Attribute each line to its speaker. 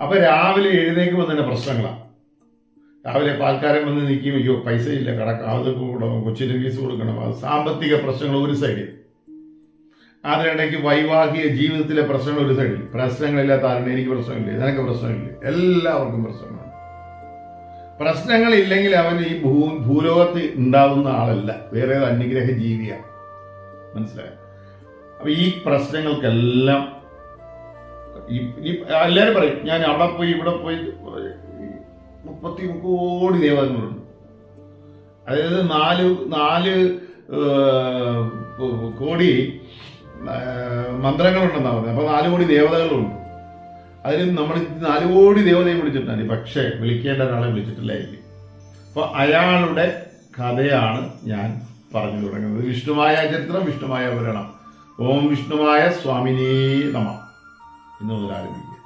Speaker 1: അപ്പം രാവിലെ എഴുന്നേക്കുമ്പോൾ തന്നെ പ്രശ്നങ്ങളാണ്. രാവിലെ പാൽക്കാരൻ വന്ന് നിൽക്കും, അയ്യോ പൈസ ഇല്ല, അത് കൊടുക്കണം, കൊച്ചിന് ഫീസ് കൊടുക്കണം, സാമ്പത്തിക പ്രശ്നങ്ങൾ ഒരു സൈഡിൽ, അതിനിടയ്ക്ക് വൈവാഹിക ജീവിതത്തിലെ പ്രശ്നങ്ങൾ ഒരു സൈഡിൽ. പ്രശ്നങ്ങളില്ലാത്ത ആരുണ്ട്? എനിക്ക് പ്രശ്നമില്ല, നിനക്ക് പ്രശ്നമില്ല, എല്ലാവർക്കും പ്രശ്നങ്ങളുണ്ട്. പ്രശ്നങ്ങളില്ലെങ്കിൽ അവൻ ഈ ഭൂലോകത്ത് ഉണ്ടാവുന്ന ആളല്ല, വേറെ അന്യഗ്രഹ ജീവിയാണ്. മനസ്സിലായോ? അപ്പൊ ഈ പ്രശ്നങ്ങൾക്കെല്ലാം എല്ലാവരും പറയും, ഞാൻ അവിടെ പോയി ഇവിടെ പോയി 30 കോടി ദേവതകളുണ്ട്. അതായത് 4 കോടി മന്ത്രങ്ങളുണ്ടെന്നാണ് പറഞ്ഞത്. അപ്പോൾ 4 കോടി ദേവതകളുണ്ട്. അതിൽ നമ്മൾ 4 കോടി ദേവതയെ വിളിച്ചിട്ടുണ്ട്, പക്ഷേ വിളിക്കേണ്ട ഒരാളെ വിളിച്ചിട്ടില്ലായിരിക്കും. അപ്പോൾ അയാളുടെ കഥയാണ് ഞാൻ പറഞ്ഞു തുടങ്ങുന്നത്. വിഷ്ണുമായ ചരിത്രം, വിഷ്ണുമായ പുരാണം. ഓം വിഷ്ണുമായ സ്വാമിനേ നമഃ. ഇന്ന് മുതൽ ആരംഭിക്കുക.